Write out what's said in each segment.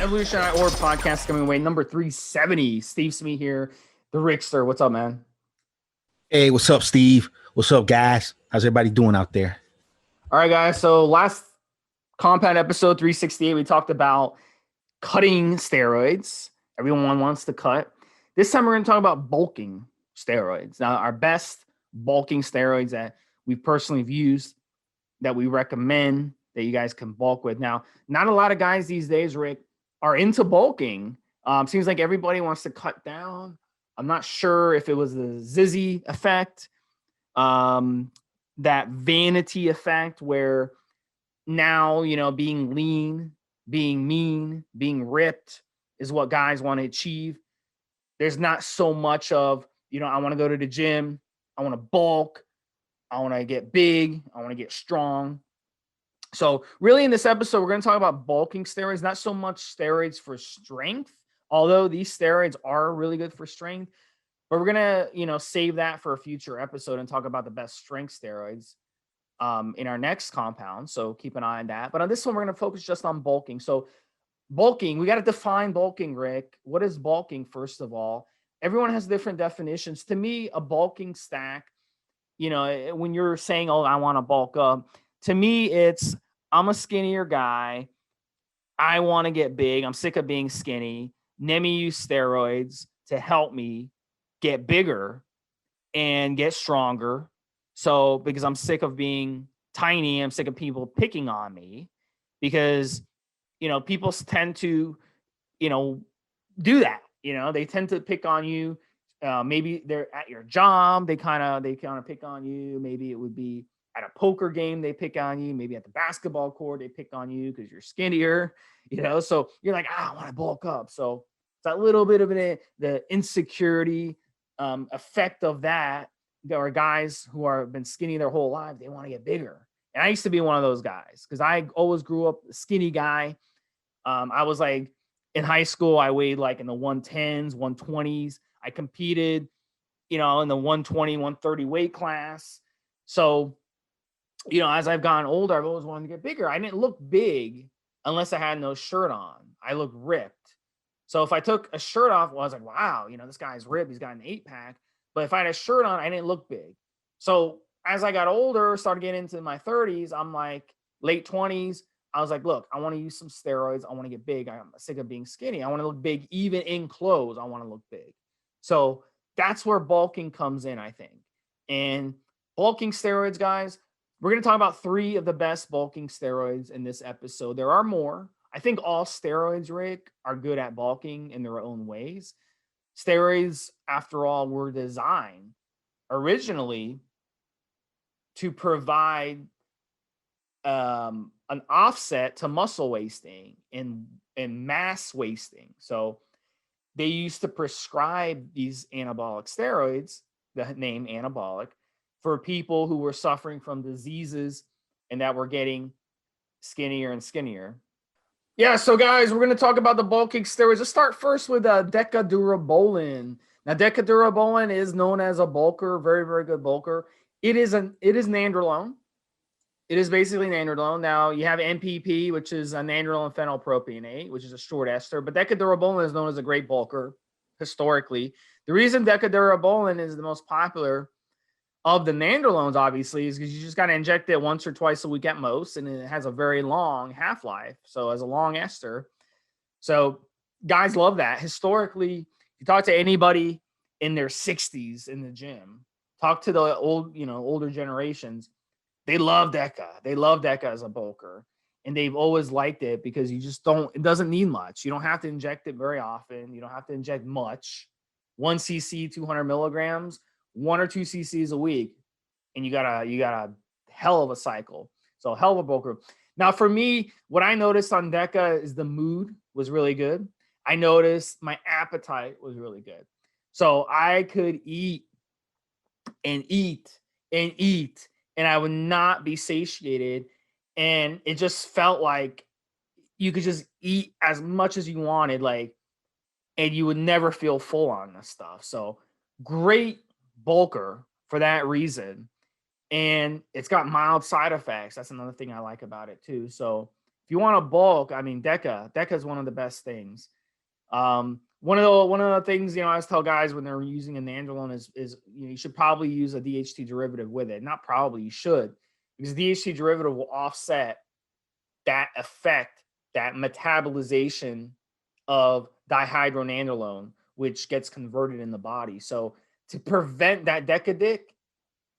Evolution or podcast coming away number 370. Stevesmi here, the Rickster. What's up, man? Hey, what's up, Steve? What's up, guys? How's everybody doing out there? All right, guys. So last compound episode 368, we talked about cutting steroids. Everyone wants to cut. This time we're going to talk about bulking steroids. Now, our best bulking steroids that we've personally used that we recommend that you guys can bulk with. Now, not a lot of guys these days, Rick, are into bulking. Seems like everybody wants to cut down. I'm not sure if it was the Zizzy effect, that vanity effect where now, being lean, being mean, being ripped is what guys want to achieve. There's not so much of, I want to go to the gym. I want to bulk. I want to get big. I want to get strong. So really in this episode, we're going to talk about bulking steroids, not so much steroids for strength, although these steroids are really good for strength, but we're going to, save that for a future episode and talk about the best strength steroids in our next compound. So keep an eye on that. But on this one, we're going to focus just on bulking. So bulking, we got to define bulking, Rick. What is bulking, first of all? Everyone has different definitions. To me, a bulking stack, when you're saying, oh, I want to bulk up, to me, it's I'm a skinnier guy. I want to get big. I'm sick of being skinny. Let me use steroids to help me get bigger and get stronger. So because I'm sick of being tiny, I'm sick of people picking on me because, people tend to, do that. They tend to pick on you. Maybe they're at your job. They kind of pick on you. Maybe it would be at a poker game, they pick on you. Maybe at the basketball court, they pick on you because you're skinnier, So you're like, I want to bulk up. So it's a little bit of the insecurity effect of that. There are guys who are been skinny their whole life. They want to get bigger. And I used to be one of those guys because I always grew up a skinny guy. I was like in high school, I weighed like in the 110s, 120s. I competed, in the 120, 130 weight class. So as I've gotten older, I've always wanted to get bigger. I didn't look big unless I had no shirt on. I looked ripped. So if I took a shirt off, well, I was like, wow, this guy's ripped. He's got an 8-pack. But if I had a shirt on, I didn't look big. So as I got older, started getting into my 30s, I'm like late 20s. I was like, look, I want to use some steroids. I want to get big. I'm sick of being skinny. I want to look big. Even in clothes, I want to look big. So that's where bulking comes in, I think. And bulking steroids, guys, we're going to talk about 3 of the best bulking steroids in this episode. There are more. I think all steroids, Rick, are good at bulking in their own ways. Steroids, after all, were designed originally to provide an offset to muscle wasting and mass wasting. So they used to prescribe these anabolic steroids, the name anabolic, for people who were suffering from diseases and that were getting skinnier and skinnier. Yeah, so guys, we're going to talk about the bulking steroids. Let's start first with Deca Durabolin. Now, Deca Durabolin is known as a bulker, very, very good bulker. It is nandrolone. It is basically nandrolone. Now, you have NPP, which is a nandrolone phenylpropionate, which is a short ester. But Deca Durabolin is known as a great bulker historically. The reason Deca Durabolin is the most popular of the nandrolones, obviously, is because you just got to inject it once or twice a week at most, and it has a very long half-life, so as a long ester. So guys love that. Historically, you talk to anybody in their 60s in the gym, talk to the older generations, they love Deca. They love Deca as a bulker, and they've always liked it because it doesn't need much. You don't have to inject it very often. You don't have to inject much. 1 cc, 200 milligrams, 1 or 2 cc's a week, and you got a hell of a cycle. So hell of a bulker. Now for me, what I noticed on Deca is the mood was really good. I noticed my appetite was really good. So I could eat and eat and eat, and I would not be satiated. And it just felt like you could just eat as much as you wanted, and you would never feel full on this stuff. So great bulker for that reason. And it's got mild side effects. That's another thing I like about it too. So If you want to bulk, I mean, Deca is one of the best things. One of the things, I always tell guys when they're using Anadrol is you should probably use a DHT derivative with it. Not probably, you should, because DHT derivative will offset that effect, that metabolization of dihydronandrolone, which gets converted in the body. So to prevent that decadic,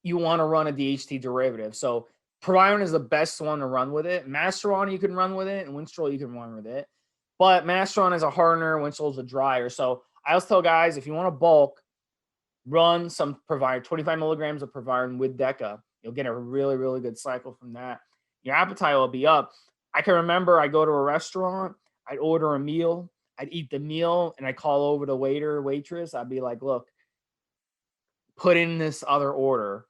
you want to run a DHT derivative. So Proviron is the best one to run with it. Masteron you can run with it, and Winstrol you can run with it. But Masteron is a hardener, Winstrol is a dryer. So I always tell guys, if you want to bulk, run some Proviron, 25 milligrams of Proviron with Deca. You'll get a really, really good cycle from that. Your appetite will be up. I can remember I go to a restaurant, I'd order a meal, I'd eat the meal, and I'd call over the waiter, waitress. I'd be like, look, put in this other order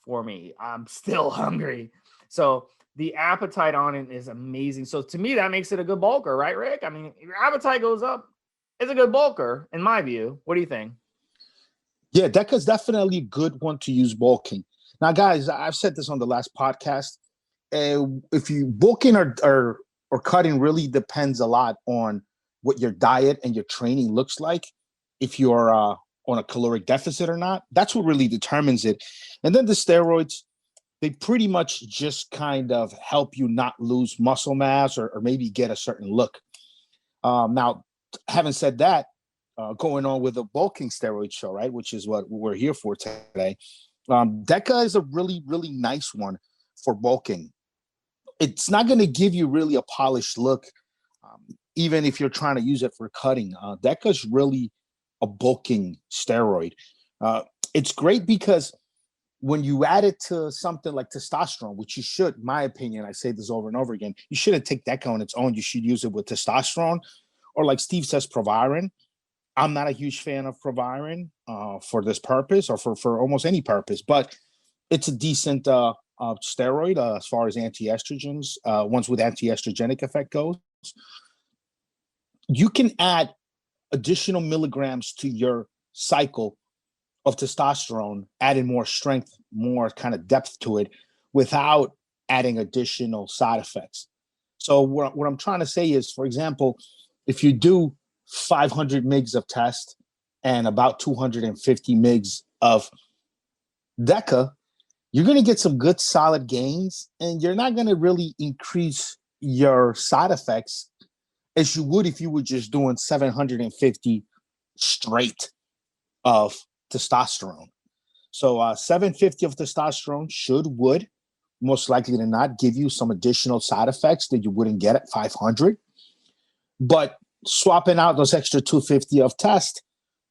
for me. I'm still hungry. So the appetite on it is amazing. So to me, that makes it a good bulker, right, Rick? I mean, if your appetite goes up, it's a good bulker, in my view. What do you think? Yeah, Deca's definitely a good one to use bulking. Now, guys, I've said this on the last podcast. If you bulking or cutting really depends a lot on what your diet and your training looks like. If you're on a caloric deficit or not, that's what really determines it. And then the steroids, they pretty much just kind of help you not lose muscle mass or maybe get a certain look. Now, having said that, going on with the bulking steroid show, right, which is what we're here for today. Deca is a really, really nice one for bulking. It's not going to give you really a polished look, even if you're trying to use it for cutting. Deca is really a bulking steroid. It's great because when you add it to something like testosterone, which you should, in my opinion, I say this over and over again, you shouldn't take Deca on its own. You should use it with testosterone, or like Steve says, Proviron. I'm not a huge fan of Proviron for this purpose or for almost any purpose, but it's a decent steroid as far as anti-estrogens, ones with anti-estrogenic effect goes. You can add additional milligrams to your cycle of testosterone, adding more strength, more kind of depth to it without adding additional side effects. So what I'm trying to say is, for example, if you do 500 mgs of test and about 250 mgs of Deca, you're going to get some good solid gains, and you're not going to really increase your side effects as you would if you were just doing 750 straight of testosterone. So 750 of testosterone would most likely than not give you some additional side effects that you wouldn't get at 500. But swapping out those extra 250 of test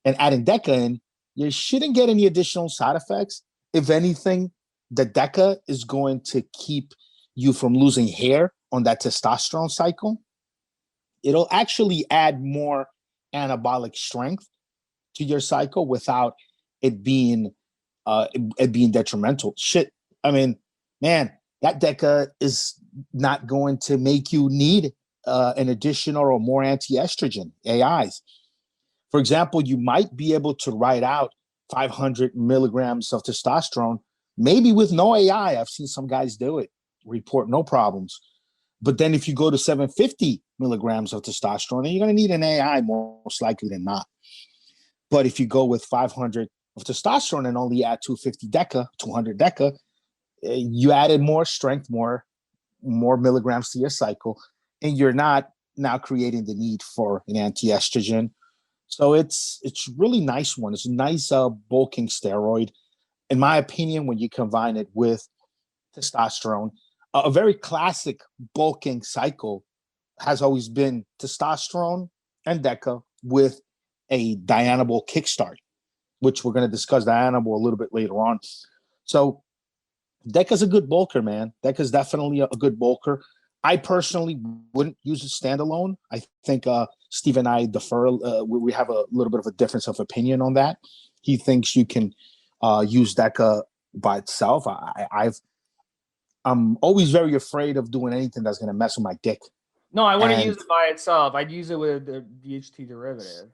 and adding Deca in, you shouldn't get any additional side effects. If anything, the Deca is going to keep you from losing hair on that testosterone cycle. It'll actually add more anabolic strength to your cycle without it being detrimental. Shit, I mean, man, that Deca is not going to make you need an additional or more anti-estrogen AIs. For example, you might be able to write out 500 milligrams of testosterone, maybe with no AI. I've seen some guys do it, report no problems. But then if you go to 750 milligrams of testosterone, then you're going to need an AI most likely than not. But if you go with 500 of testosterone and only add 250 Deca, 200 Deca, you added more strength, more milligrams to your cycle, and you're not now creating the need for an anti-estrogen. So it's really nice one. It's a nice bulking steroid. In my opinion, when you combine it with testosterone, a very classic bulking cycle has always been testosterone and Deca with a Dianabol kickstart, which we're going to discuss Dianabol a little bit later on. So Deca's a good bulker, man. Deca's definitely a good bulker. I personally wouldn't use it standalone. I think Steve and I differ. We have a little bit of a difference of opinion on that. He thinks you can use Deca by itself. I'm always very afraid of doing anything that's going to mess with my dick. No, I wouldn't use it by itself. I'd use it with the DHT derivative.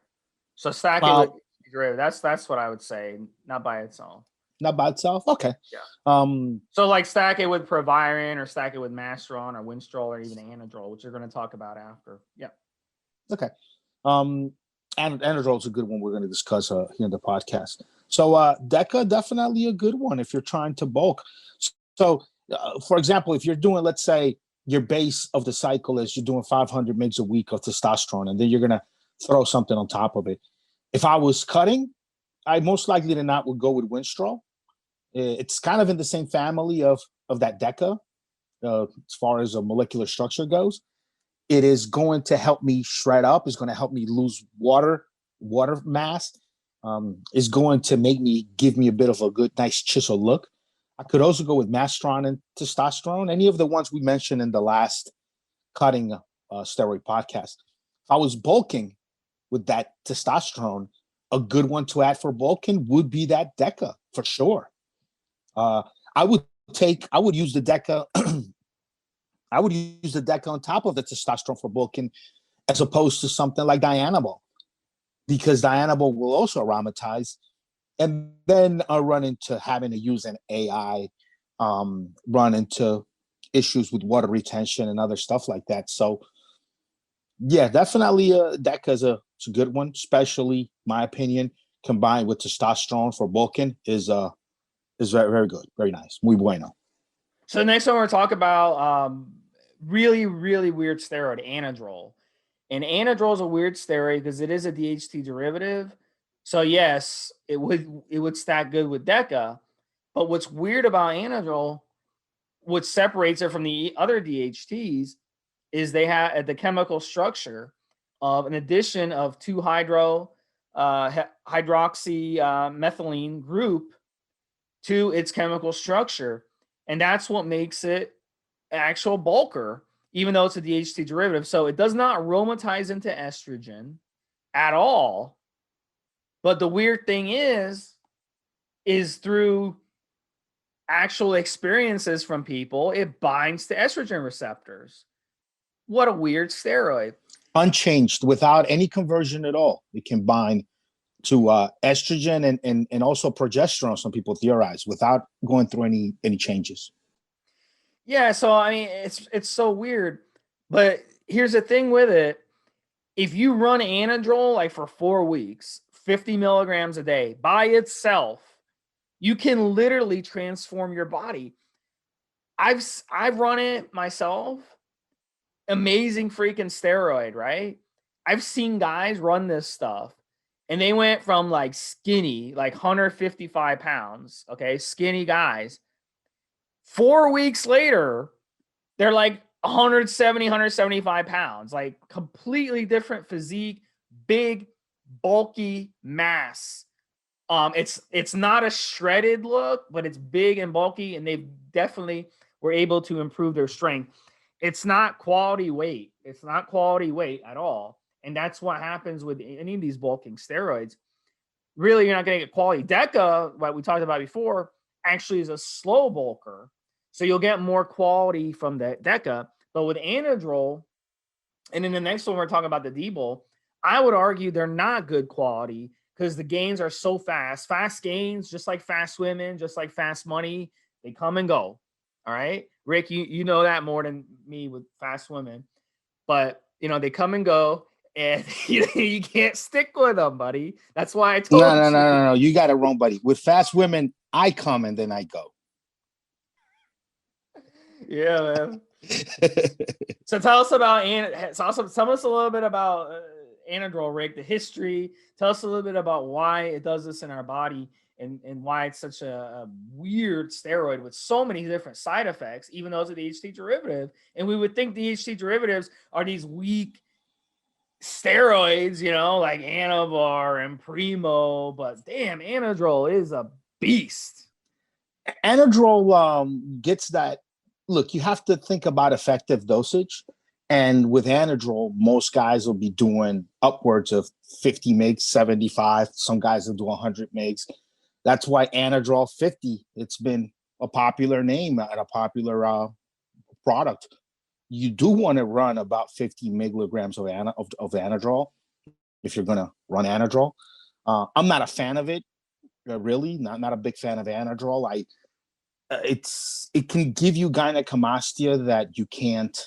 So stack it with DHT derivative. That's what I would say, not by itself. Not by itself. Okay. Yeah. So like stack it with Proviron or stack it with Masteron or Winstrol or even Anadrol, which we're going to talk about after. Yeah. Okay. Anadrol is a good one we're going to discuss here in the podcast. So Deca, definitely a good one if you're trying to bulk. So for example, if you're doing, let's say your base of the cycle is you're doing 500 mgs a week of testosterone, and then you're going to throw something on top of it. If I was cutting, I most likely than not would go with Winstrol. It's kind of in the same family of that Deca as far as a molecular structure goes. It is going to help me shred up. It's going to help me lose water mass. Is going to give me a bit of a good, nice chisel look. I could also go with Masteron and testosterone, any of the ones we mentioned in the last cutting steroid podcast. If I was bulking with that testosterone, a good one to add for bulking would be that Deca for sure. I would use the Deca. I would use the Deca on top of the testosterone for bulking, as opposed to something like Dianabol, because Dianabol will also aromatize, and then run into having to use an AI, run into issues with water retention and other stuff like that. So, yeah, definitely Deca is a good one, especially my opinion, combined with testosterone for bulking is very, very good, very nice, muy bueno. So the next one we're talking about really, really weird steroid, Anadrol. And Anadrol is a weird steroid because it is a DHT derivative. So yes, it would stack good with Deca. But what's weird about Anadrol, what separates it from the other DHTs, is they have the chemical structure of an addition of 2-hydroxy methylene group to its chemical structure. And that's what makes it an actual bulker, even though it's a DHT derivative. So it does not aromatize into estrogen at all. But the weird thing is through actual experiences from people, it binds to estrogen receptors. What a weird steroid. Unchanged, without any conversion at all. It can bind to estrogen and also progesterone, some people theorize, without going through any changes. Yeah, so I mean, it's so weird. But here's the thing with it. If you run Anadrol like for 4 weeks, 50 milligrams a day by itself, you can literally transform your body. I've run it myself. Amazing freaking steroid, right? I've seen guys run this stuff and they went from like skinny, like 155 pounds, okay, skinny guys. 4 weeks later, they're like 170, 175 pounds, like completely different physique, big, bulky mass. It's not a shredded look, but it's big and bulky, and they definitely were able to improve their strength. It's not quality weight. It's not quality weight at all. And that's what happens with any of these bulking steroids. Really, you're not going to get quality. Deca, what we talked about before, actually is a slow bulker. So you'll get more quality from the Deca. But with Anadrol, and in the next one, we're talking about the dbol, I would argue they're not good quality because the gains are so fast. Fast gains, just like fast women, just like fast money, they come and go. All right, Rick, you know that more than me with fast women, but they come and go, and you can't stick with them, buddy. That's why I told you. No. You got it wrong, buddy. With fast women, I come and then I go. Yeah, man. So tell us about tell us a little bit about Anadrol, Rick, the history. Tell us a little bit about why it does this in our body. And why it's such a weird steroid with so many different side effects, even though it's a DHT derivative. And we would think DHT derivatives are these weak steroids, like Anavar and Primo, but damn, Anadrol is a beast. Anadrol gets that. Look, you have to think about effective dosage. And with Anadrol, most guys will be doing upwards of 50 mgs, 75. Some guys will do 100 mgs. That's why Anadrol 50, it's been a popular name and a popular product. You do want to run about 50 milligrams of Anadrol if you're going to run Anadrol. I'm not a fan of it really not a big fan of Anadrol. It can give you gynecomastia that you can't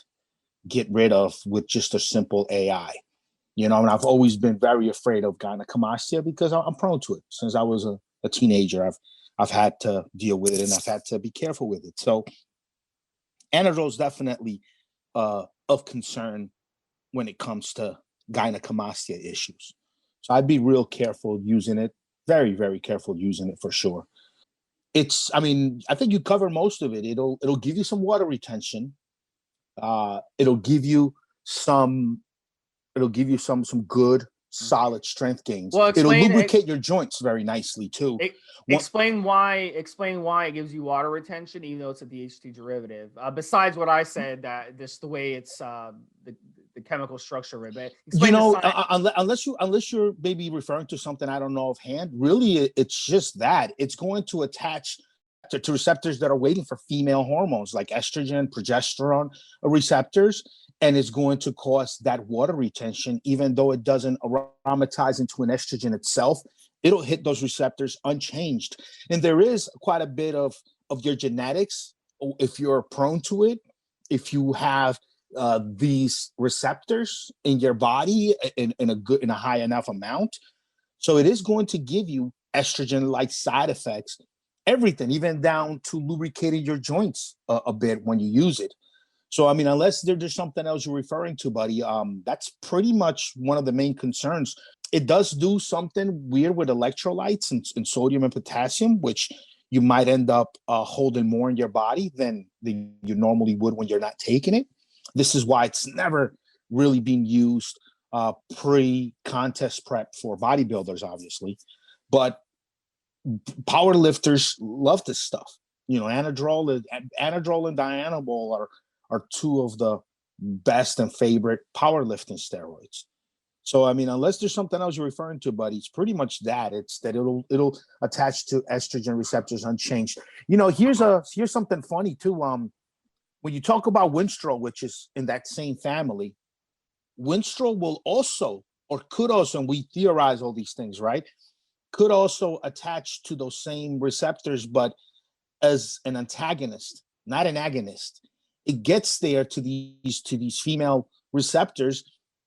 get rid of with just a simple AI. You know, and I've always been very afraid of gynecomastia because I'm prone to it since I was a teenager. I've had to deal with it and I've had to be careful with it. So Anadrol is definitely of concern when it comes to gynecomastia issues. So I'd be real careful using it, very, very careful using it for sure. I mean, I think you cover most of it. It'll give you some water retention. It'll give you some good solid strength gains. Well, It'll lubricate your joints very nicely too. Explain why it gives you water retention, even though it's a DHT derivative. Besides what I said, that this the way it's the chemical structure of it. You know, unless you're maybe referring to something I don't know offhand, really it's just that it's going to attach to receptors that are waiting for female hormones like estrogen, progesterone receptors, and it's going to cause that water retention, even though it doesn't aromatize into an estrogen itself. It'll hit those receptors unchanged. And there is quite a bit of your genetics, if you're prone to it, if you have these receptors in your body in a high enough amount. So it is going to give you estrogen-like side effects, everything, even down to lubricating your joints a bit when you use it. So, I mean, unless there's something else you're referring to, buddy, that's pretty much one of the main concerns. It does do something weird with electrolytes and sodium and potassium, which you might end up holding more in your body than you normally would when you're not taking it. This is why it's never really been used pre-contest prep for bodybuilders, obviously. But power lifters love this stuff. You know, Anadrol and Dianabol are two of the best and favorite powerlifting steroids. So, I mean, unless there's something else you're referring to, buddy, it's pretty much that. It's that it'll attach to estrogen receptors unchanged. You know, here's something funny too. When you talk about Winstrol, which is in that same family, Winstrol will also, or could also, and we theorize all these things, right? Could also attach to those same receptors, but as an antagonist, not an agonist. It gets there to these female receptors,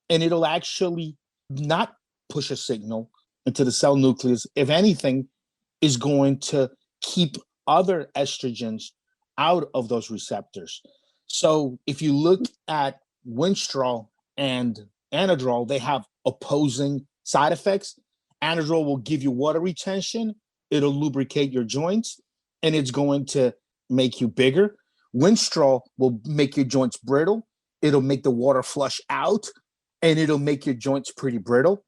and it'll actually not push a signal into the cell nucleus. If anything, is going to keep other estrogens out of those receptors. So if you look at Winstrol and Anadrol, they have opposing side effects. Anadrol will give you water retention. It'll lubricate your joints, and it's going to make you bigger. Winstrol will make your joints brittle. It'll make the water flush out, and it'll make your joints pretty brittle.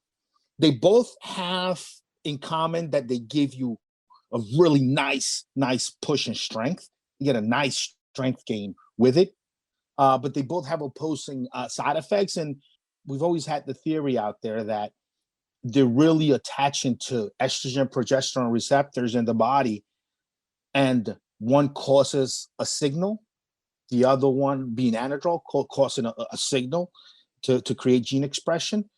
They both have in common that they give you a really nice push and strength. You get a nice strength gain with it. But they both have opposing side effects. And we've always had the theory out there that they're really attaching to estrogen, progesterone receptors in the body. And one causes a signal, the other one being Anadrol, causing a signal to create gene expression.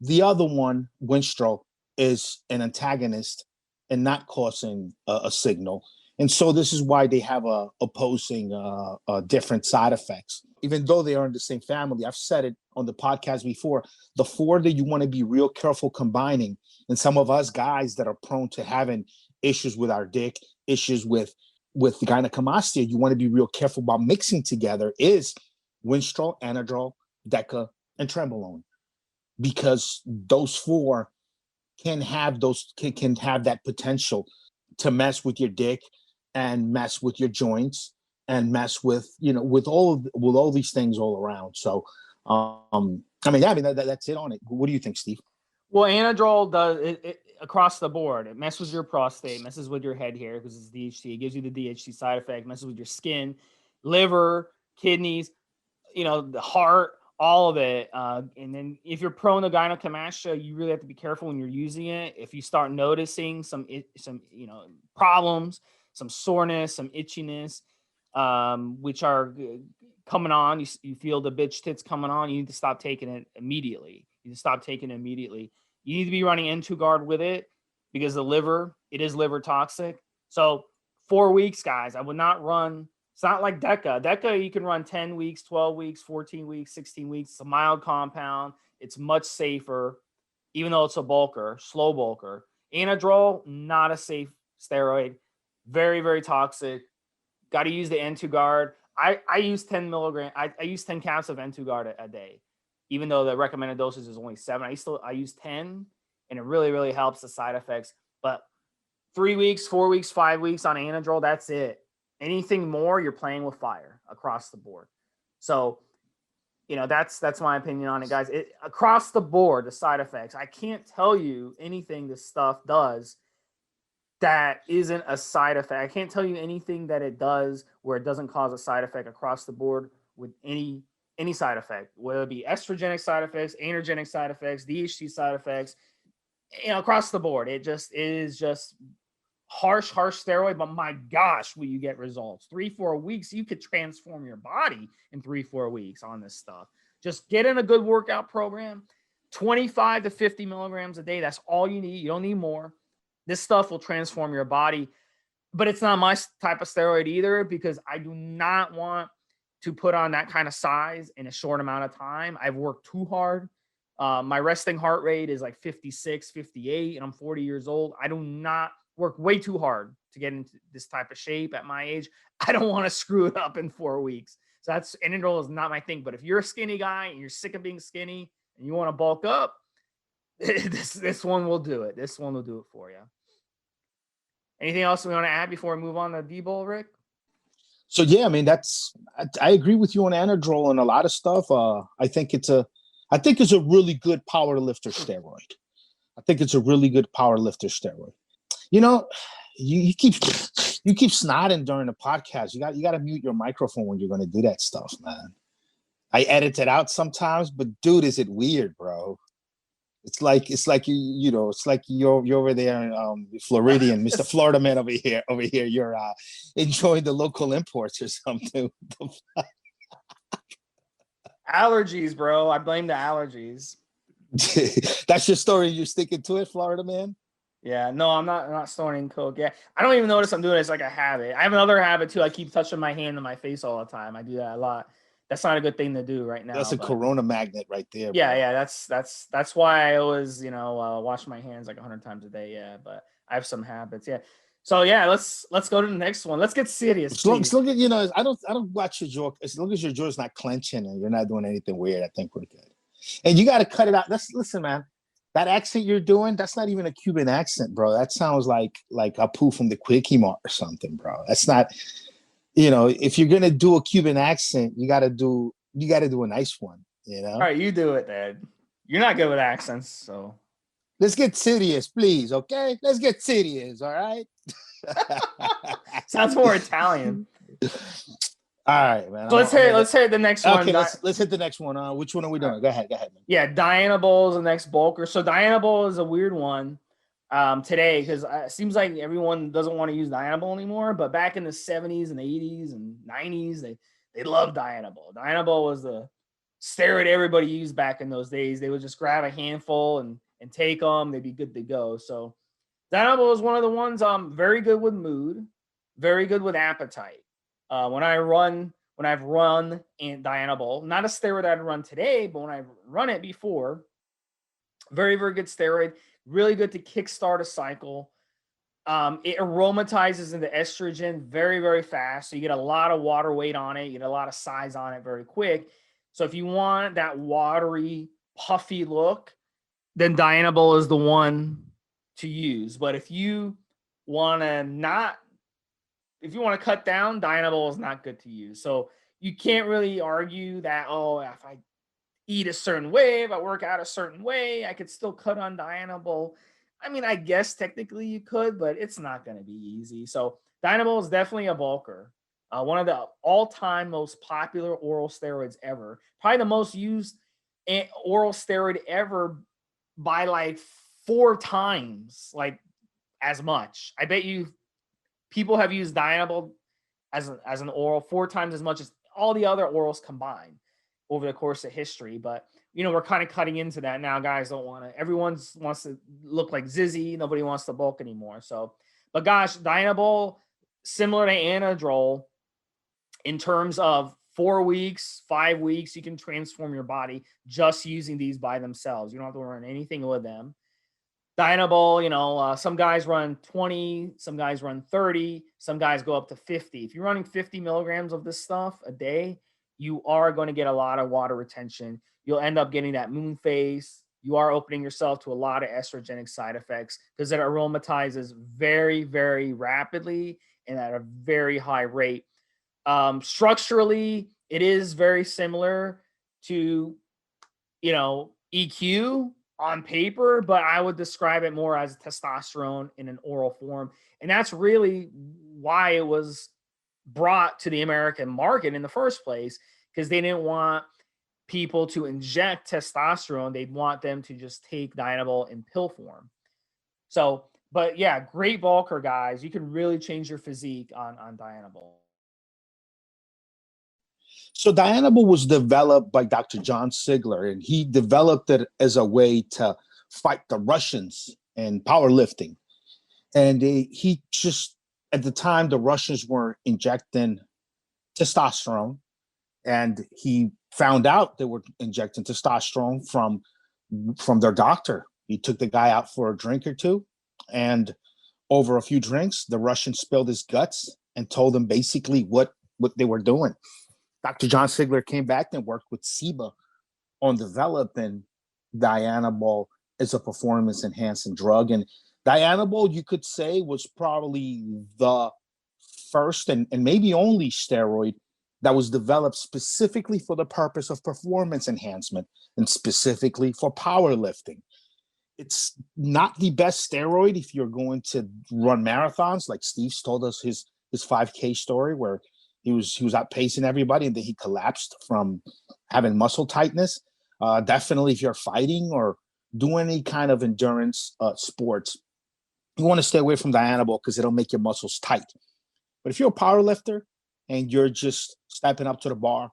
The other one, Winstrol, is an antagonist and not causing a signal. And so this is why they have opposing different side effects. Even though they are in the same family, I've said it on the podcast before, the four that you want to be real careful combining, and some of us guys that are prone to having issues with our dick, issues with gynecomastia, you want to be real careful about mixing together is Winstrol, Anadrol, Deca, and Trenbolone. Because those four can have that potential to mess with your dick and mess with your joints and mess with all these things all around. So that's it on it. What do you think, Steve? Well, Anadrol does it across the board. It messes with your prostate, messes with your head hair because it's DHT. It gives you the DHT side effect, messes with your skin, liver, kidneys, the heart, all of it. And then if you're prone to gynecomastia, you really have to be careful when you're using it. If you start noticing some problems, some soreness, some itchiness, which are coming on, you feel the bitch tits coming on, you need to stop taking it immediately. You need to be running N2 guard with it. because it is liver toxic. So 4 weeks, guys, I would not run. It's not like Deca. Deca, you can run 10 weeks, 12 weeks, 14 weeks, 16 weeks. It's a mild compound. It's much safer, even though it's a bulker, slow bulker. Anadrol, not a safe steroid. Very, very toxic. Got to use the N2 guard. I use 10 milligrams. I use 10 caps of N2 guard a day, even though the recommended dosage is only 7. I use 10, and it really, really helps the side effects. But 3 weeks, 4 weeks, 5 weeks on Anadrol, that's it. Anything more, you're playing with fire across the board. So, that's my opinion on it, guys. Across the board, the side effects. I can't tell you anything this stuff does that isn't a side effect. I can't tell you anything that it does where it doesn't cause a side effect across the board with any side effect, whether it be estrogenic side effects, androgenic side effects, DHT side effects, across the board. It is just harsh steroid, but my gosh, will you get results? 3-4 weeks, you could transform your body in 3-4 weeks on this stuff. Just get in a good workout program, 25 to 50 milligrams a day. That's all you need. You don't need more. This stuff will transform your body, but it's not my type of steroid either, because I do not want to put on that kind of size in a short amount of time. I've worked too hard. My resting heart rate is like 56, 58, and I'm 40 years old. I do not work way too hard to get into this type of shape at my age. I don't want to screw it up in 4 weeks. So Anadrol is not my thing. But if you're a skinny guy and you're sick of being skinny and you want to bulk up, this one will do it. This one will do it for you. Anything else we want to add before we move on to dbol, Rick? So yeah, I mean, I agree with you on Anadrol and a lot of stuff. I think it's a really good power lifter steroid. I think it's a really good power lifter steroid. You keep snotting during the podcast. You got to mute your microphone when you're going to do that stuff, man. I edit it out sometimes, but dude, is it weird, bro? It's like you're over there in Floridian, Mr. Florida man over here. You're enjoying the local imports or something. Allergies, bro. I blame the allergies. That's your story. You're sticking to it, Florida man? Yeah, no, I'm not snorting coke. Yeah, I don't even notice I'm doing it. It's like a habit. I have another habit too. I keep touching my hand and my face all the time. I do that a lot. That's not a good thing to do right now. That's a corona magnet right there. Yeah, bro. yeah. That's why I always wash my hands like 100 times a day. Yeah, but I have some habits. Yeah. So yeah, let's go to the next one. Let's get serious. As long as I don't watch your jaw. As long as your jaw's not clenching and you're not doing anything weird, I think we're good. And you got to cut it out. Listen, man. That accent you're doing, that's not even a Cuban accent, bro. That sounds like Apu from the Quickie Mart or something, bro. That's not, if you're gonna do a Cuban accent, you gotta do a nice one, All right, you do it, then. You're not good with accents, so let's get serious, please, okay? Let's get serious, all right? Sounds more Italian. All right, man. So let's hit the next one. Okay, let's hit the next one. Which one are we doing? Go ahead, man. Yeah, Dianabol is the next bulker. So Dianabol is a weird one today, because it seems like everyone doesn't want to use Dianabol anymore. But back in the 70s and 80s and 90s, they loved Dianabol. Dianabol was the steroid everybody used back in those days. They would just grab a handful and take them. They'd be good to go. So Dianabol is one of the ones very good with mood, very good with appetite. When I've run Dianabol, not a steroid I'd run today, but when I've run it before, very, very good steroid, really good to kickstart a cycle. It aromatizes into estrogen very, very fast. So you get a lot of water weight on it. You get a lot of size on it very quick. So if you want that watery, puffy look, then Dianabol is the one to use. But if you want to cut down, Dianabol is not good to use. So you can't really argue that, if I eat a certain way, if I work out a certain way, I could still cut on Dianabol. I mean, I guess technically you could, but it's not going to be easy. So Dianabol is definitely a bulker. One of the all-time most popular oral steroids ever. Probably the most used oral steroid ever by like 4 times, like as much. I bet you people have used Dianabol as an oral 4 times as much as all the other orals combined over the course of history. But we're kind of cutting into that now. Guys don't want to, everyone wants to look like Zizzy. Nobody wants to bulk anymore. So, but gosh, Dianabol, similar to Anadrol, in terms of 4 weeks, 5 weeks, you can transform your body just using these by themselves. You don't have to run anything with them. Dianabol, some guys run 20, some guys run 30, some guys go up to 50. If you're running 50 milligrams of this stuff a day, you are going to get a lot of water retention. You'll end up getting that moon phase. You are opening yourself to a lot of estrogenic side effects because it aromatizes very, very rapidly and at a very high rate. Structurally, it is very similar to, EQ on paper, but I would describe it more as testosterone in an oral form. And that's really why it was brought to the American market in the first place, because they didn't want people to inject testosterone. They'd want them to just take Dianabol in pill form. So, but yeah, great bulker, guys. You can really change your physique on Dianabol. So Dianabol was developed by Dr. John Sigler, and he developed it as a way to fight the Russians in powerlifting. And he just, at the time, the Russians were injecting testosterone, and he found out they were injecting testosterone from their doctor. He took the guy out for a drink or two, and over a few drinks, the Russian spilled his guts and told him basically what they were doing. Dr. John Sigler came back and worked with SIBA on developing Dianabol as a performance-enhancing drug. And Dianabol, you could say, was probably the first and maybe only steroid that was developed specifically for the purpose of performance enhancement and specifically for powerlifting. It's not the best steroid if you're going to run marathons, like Steve's told us his 5K story, where he was out pacing everybody and then he collapsed from having muscle tightness. Definitely if you're fighting or doing any kind of endurance sports, you want to stay away from Dianabol because it'll make your muscles tight. But if you're a power lifter and you're just stepping up to the bar,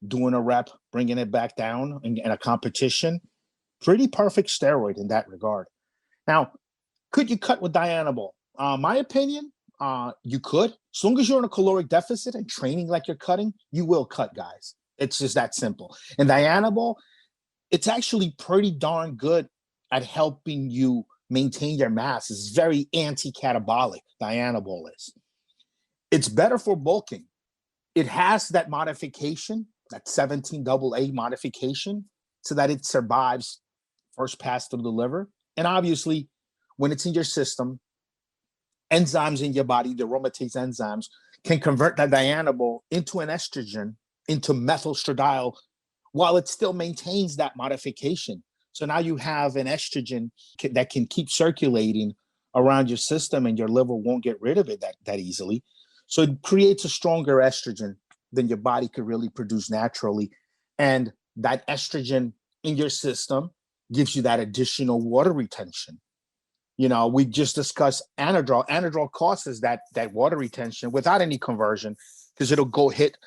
doing a rep, bringing it back down in a competition, pretty perfect steroid in that regard. Now, could you cut with Dianabol? My opinion, you could. As long as you're in a caloric deficit and training like you're cutting, you will cut, guys. It's just that simple. And Dianabol, it's actually pretty darn good at helping you maintain your mass. It's very anti-catabolic, Dianabol is. It's better for bulking. It has that modification, that 17AA modification, so that it survives first pass through the liver. And obviously, when it's in your system, enzymes in your body, the aromatase enzymes, can convert that Dianabol into an estrogen, into methylstradiol, while it still maintains that modification. So now you have an estrogen that can keep circulating around your system, and your liver won't get rid of it that easily. So it creates a stronger estrogen than your body could really produce naturally. And that estrogen in your system gives you that additional water retention. We just discussed Anadrol. Anadrol causes that water retention without any conversion, because it'll go hit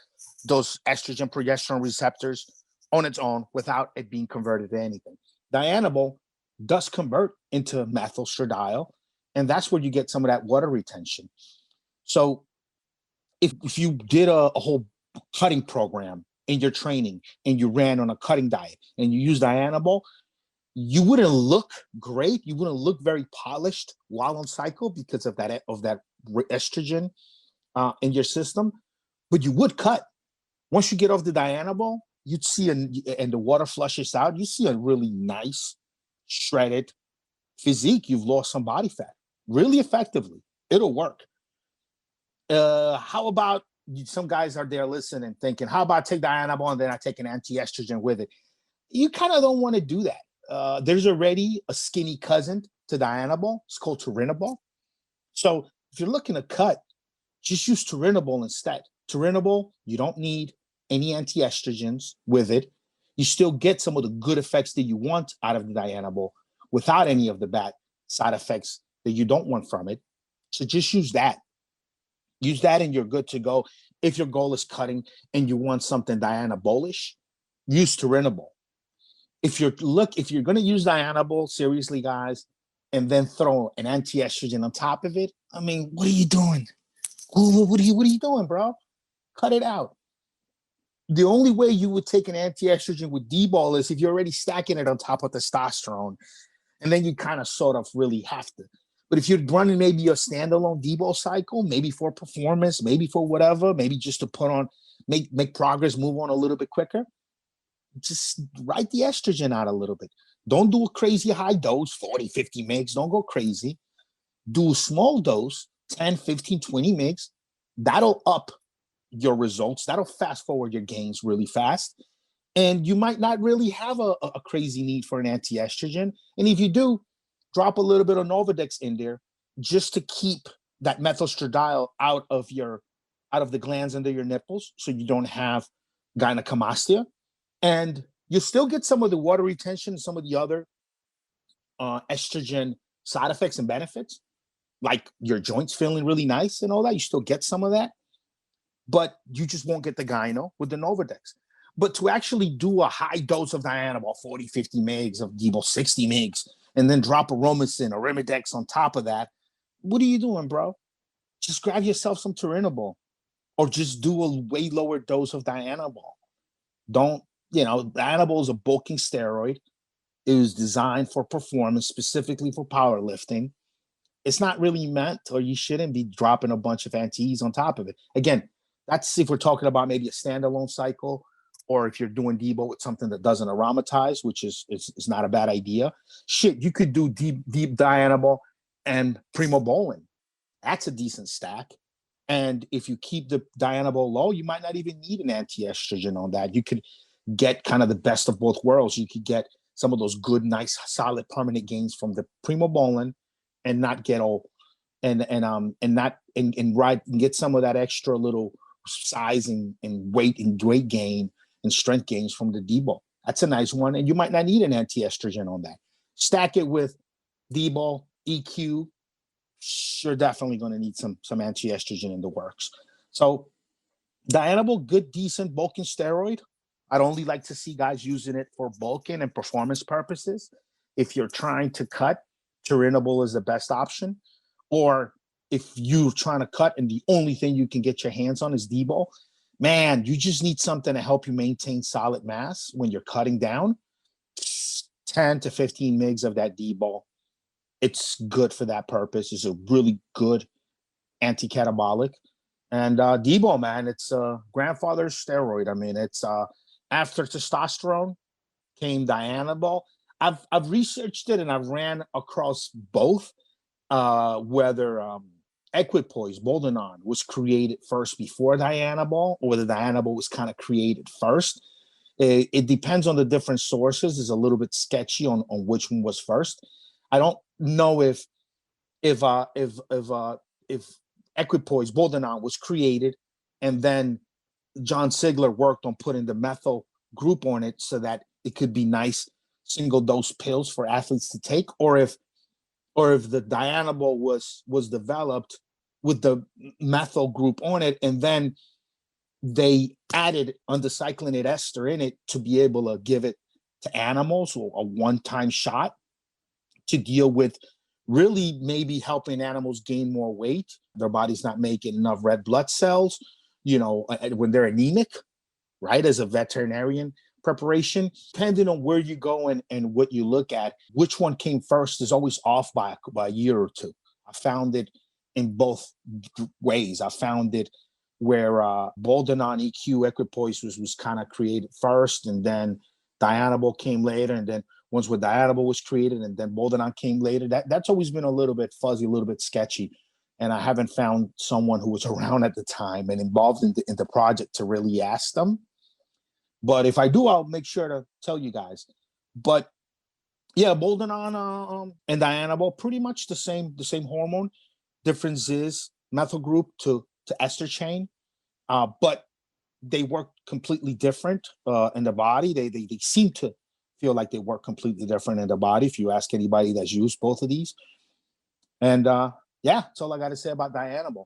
those estrogen progesterone receptors on its own without it being converted to anything. Dianabol does convert into methylstradiol, and that's where you get some of that water retention. So if you did a whole cutting program in your training and you ran on a cutting diet and you used Dianabol, you wouldn't look great. You wouldn't look very polished while on cycle because of that estrogen in your system, but you would cut. Once you get off the Dianabol, you'd see, and the water flushes out, you see a really nice, shredded physique. You've lost some body fat really effectively. It'll work. How about, some guys are there listening thinking, how about I take Dianabol and then I take an anti-estrogen with it? You kind of don't want to do that. There's already a skinny cousin to Dianabol. It's called Turinabol. So if you're looking to cut, just use Turinabol instead. Turinabol, you don't need any anti-estrogens with it. You still get some of the good effects that you want out of the Dianabol without any of the bad side effects that you don't want from it. So just use that. Use that and you're good to go. If your goal is cutting and you want something Dianabolish, use Turinabol. if you're going to use Dianabol, seriously, guys, and then throw an anti-estrogen on top of it, I mean, what are you doing? What are you doing, bro? Cut it out. The only way you would take an anti-estrogen with dbol is if you're already stacking it on top of testosterone, and then you kind of sort of really have to. But if you're running maybe a standalone dbol cycle, maybe for performance, maybe for whatever, maybe just to put on, make progress, move on a little bit quicker, just write the estrogen out a little bit. Don't do a crazy high dose, 40, 50 mgs. Don't go crazy. Do a small dose, 10, 15, 20 mgs. That'll up your results. That'll fast forward your gains really fast. And you might not really have a crazy need for an anti-estrogen. And if you do, drop a little bit of Novadex in there just to keep that methylstradiol out of the glands under your nipples, so you don't have gynecomastia. And you still get some of the water retention, some of the other estrogen side effects and benefits, like your joints feeling really nice and all that. You still get some of that, but you just won't get the gyno with the Novadex. But to actually do a high dose of Dianabol, 40, 50 mgs, of dbol, 60 mgs, and then drop a Romacin or Rimidex on top of that, what are you doing, bro? Just grab yourself some Turinabol, or just do a way lower dose of Dianabol. Dianabol is a bulking steroid. It was designed for performance, specifically for powerlifting. It's not really meant, or you shouldn't be dropping a bunch of anti-E's on top of it. Again, that's if we're talking about maybe a standalone cycle, or if you're doing dbol with something that doesn't aromatize, which is not a bad idea. Shit, you could do deep Dianabol and primobolan. That's a decent stack. And if you keep the Dianabol low, you might not even need an anti-estrogen on that. You could get kind of the best of both worlds. You could get some of those good, nice, solid, permanent gains from the primobolan, and not get all and get some of that extra little size and weight gain and strength gains from the dbol. That's a nice one, and you might not need an anti-estrogen on that. Stack it with dbol, EQ. You're definitely going to need some anti-estrogen in the works. So Dianabol, good, decent bulking steroid. I'd only like to see guys using it for bulking and performance purposes. If you're trying to cut, Turinabol is the best option. Or if you're trying to cut and the only thing you can get your hands on is dbol, man, you just need something to help you maintain solid mass when you're cutting down. 10 to 15 mgs of that dbol. It's good for that purpose. It's a really good anti-catabolic. And dbol, man, it's a grandfather's steroid. I mean, it's after testosterone came Dianabol. I've researched it, and I've ran across both, whether equipoise, boldenone, was created first before Dianabol, or whether Dianabol was kind of created first. It depends on the different sources. It's a little bit sketchy on which one was first. I don't know if equipoise, boldenone, was created, and then John Sigler worked on putting the methyl group on it so that it could be nice single dose pills for athletes to take, or if the Dianabol was developed with the methyl group on it, and then they added undecyclinated ester in it to be able to give it to animals, or a one-time shot to deal with really maybe helping animals gain more weight. Their body's not making enough red blood cells, when they're anemic, right? As a veterinarian preparation, depending on where you go and what you look at, which one came first is always off by a year or two. I found it in both ways. I found it where boldenone, EQ, equipoise was kind of created first, and then Dianabol came later, and then once when Dianabol was created, and then boldenone came later. That's always been a little bit fuzzy, a little bit sketchy, and I haven't found someone who was around at the time and involved in the project to really ask them. But if I do, I'll make sure to tell you guys. But yeah, boldenone and Dianabol, pretty much the same hormone. Difference is methyl group to ester chain, but they work completely different in the body. They seem to feel like they work completely different in the body if you ask anybody that's used both of these. And yeah, that's all I got to say about Dianabol.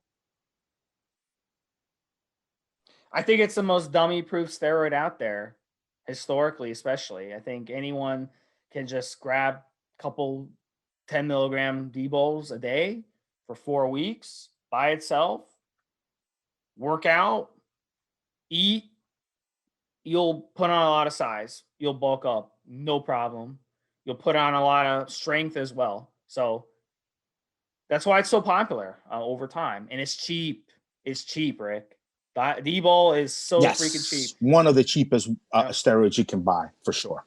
I think it's the most dummy-proof steroid out there. historically, especially. I think anyone can just grab a couple 10 milligram dbols a day for 4 weeks by itself, work out, eat, you'll put on a lot of size. You'll bulk up, no problem. You'll put on a lot of strength as well. So that's why it's so popular over time, and it's cheap. It's cheap, Rick. D-bol is so freaking cheap. One of the cheapest steroids you can buy for sure.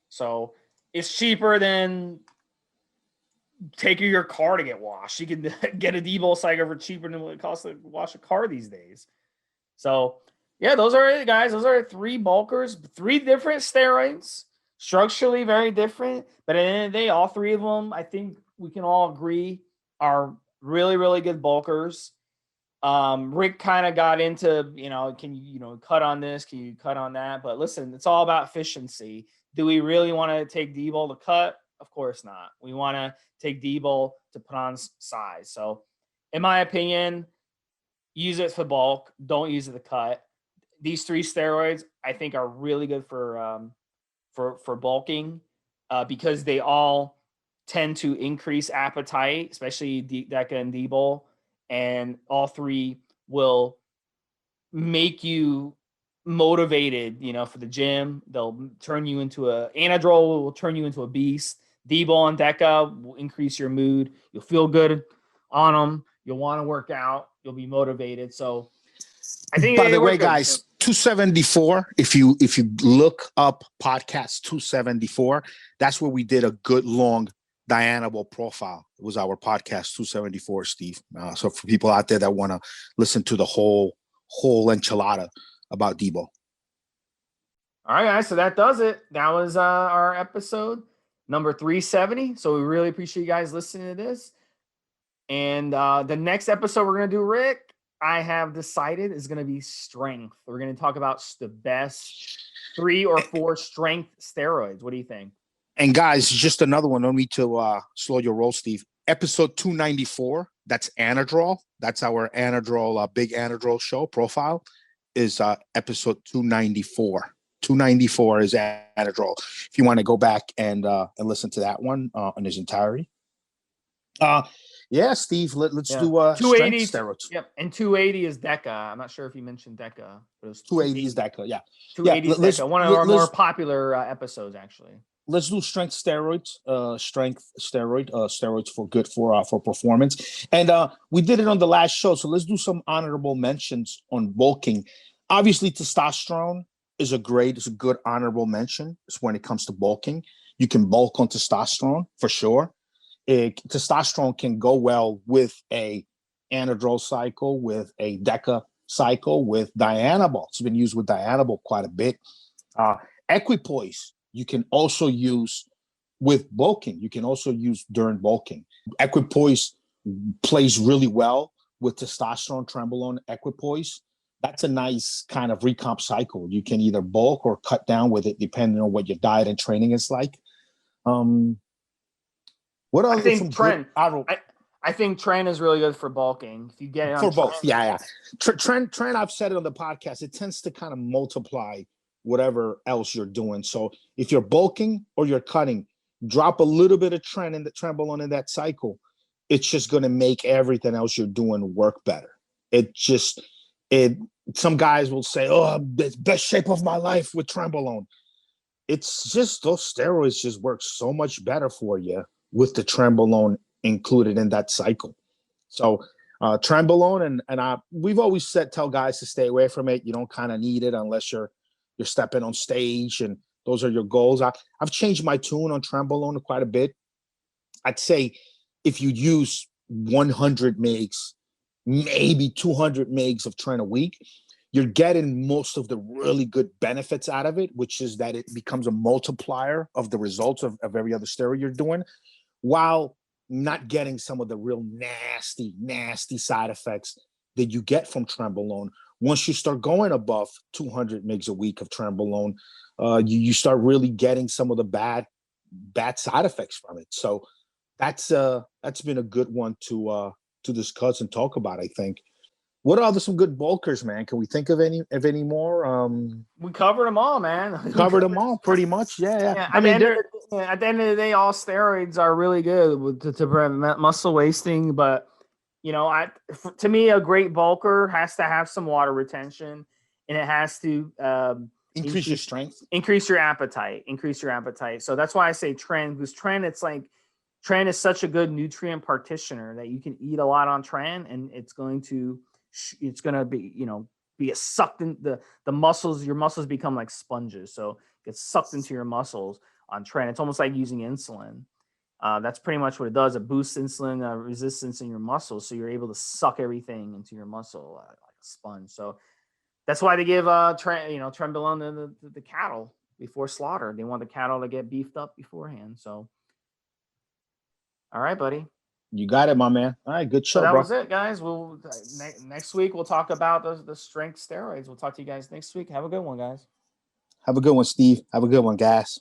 So it's cheaper than taking your car to get washed. You can get a D-bol cycle for cheaper than what it costs to wash a car these days. So yeah, those are it, guys. Those are 3 bulkers, 3 different steroids, structurally very different. But at the end of the day, all 3 of them, I think we can all agree, are really, really good bulkers. Rick kind of got into, can you, cut on this? Can you cut on that? But listen, it's all about efficiency. Do we really want to take D-bol to cut? Of course not. We want to take D-bol to put on size. So in my opinion, use it for bulk. Don't use it to cut. These 3 steroids, I think, are really good for bulking because they all tend to increase appetite, especially Deca and D-bol, and all 3 will make you motivated, for the gym. They'll turn you into Anadrol will turn you into a beast. D-bol and Deca will increase your mood. You'll feel good on them. You'll want to work out. You'll be motivated. So I think, by the way, guys, 274, if you look up podcast 274, that's where we did a good long Dianabol profile. It was our podcast 274, Steve. So for people out there that want to listen to the whole enchilada about D-bol. All right, guys. So that does it. That was our episode number 370. So we really appreciate you guys listening to this. And the next episode we're going to do, Rick, I have decided is going to be strength. We're going to talk about the best 3 or 4 strength steroids. What do you think? And guys, just another one. No need to slow your roll, Steve. Episode 294. That's Anadrol. That's our Anadrol, big Anadrol show profile. Is episode 294. 294 is Anadrol. If you want to go back and listen to that one in its entirety. Yeah, Steve. Let's do 280 steroids. Yep, and 280 is Deca. I'm not sure if you mentioned Deca, but it was 280 is Deca. Yeah, 280 is Deca. One of our more popular episodes, actually. Let's do strength steroids. Steroids for good for performance. And we did it on the last show, so let's do some honorable mentions on bulking. Obviously, testosterone is a good honorable mention. It's when it comes to bulking. You can bulk on testosterone for sure. Testosterone can go well with a Anadrol cycle, with a Deca cycle, with Dianabol. It's been used with Dianabol quite a bit. Equipoise you can also use with bulking. You can also use during bulking. Equipoise plays really well with testosterone, Trenbolone, Equipoise. That's a nice kind of recomp cycle. You can either bulk or cut down with it depending on what your diet and training is like. What else? I think Tren. I think Tren is really good for bulking. If you get it on for both, yeah. Tren, I've said it on the podcast. It tends to kind of multiply whatever else you're doing. So if you're bulking or you're cutting, drop a little bit of Trenbolone in that cycle. It's just going to make everything else you're doing work better. Some guys will say, "Oh, it's best shape of my life with Trenbolone." It's just those steroids just work so much better for you with the Trenbolone included in that cycle. So Trenbolone and we've always tell guys to stay away from it. You don't kind of need it unless you're stepping on stage and those are your goals. I've changed my tune on Trenbolone quite a bit. I'd say if you use 100 mgs, maybe 200 mgs of Tren a week, you're getting most of the really good benefits out of it, which is that it becomes a multiplier of the results of every other steroid you're doing, while not getting some of the real nasty side effects that you get from Trenbolone. Once you start going above 200 mgs a week of Trenbolone, you start really getting some of the bad side effects from it. So that's been a good one to discuss and talk about, I think. What are some good bulkers, man? Can we think of any more? We covered them all, man. Covered them all pretty much. Yeah. Yeah, I mean, at the end of the day, all steroids are really good to prevent muscle wasting. But you know, to me, a great bulker has to have some water retention, and it has to increase your strength, increase your appetite. So that's why I say tren, because tren is such a good nutrient partitioner that you can eat a lot on tren, and it's going to be, be sucked in the muscles. Your muscles become like sponges, so it gets sucked into your muscles on tren. It's almost like using insulin. That's pretty much what it does. It boosts insulin resistance in your muscles, so you're able to suck everything into your muscle like a sponge. So that's why they give trenbolone to the cattle before slaughter. They want the cattle to get beefed up beforehand. So, all right, buddy. You got it, my man. All right, good show, so that bro. was it, guys. We'll next week we'll talk about the strength steroids. We'll talk to you guys next week. Have a good one, guys. Have a good one, Steve. Have a good one, guys.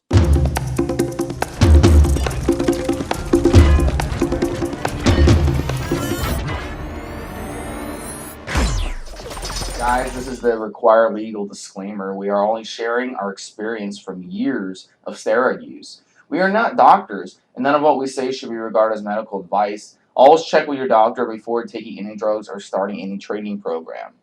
Guys, this is the required legal disclaimer. We are only sharing our experience from years of steroid use. We are not doctors, and none of what we say should be regarded as medical advice. Always check with your doctor before taking any drugs or starting any training program.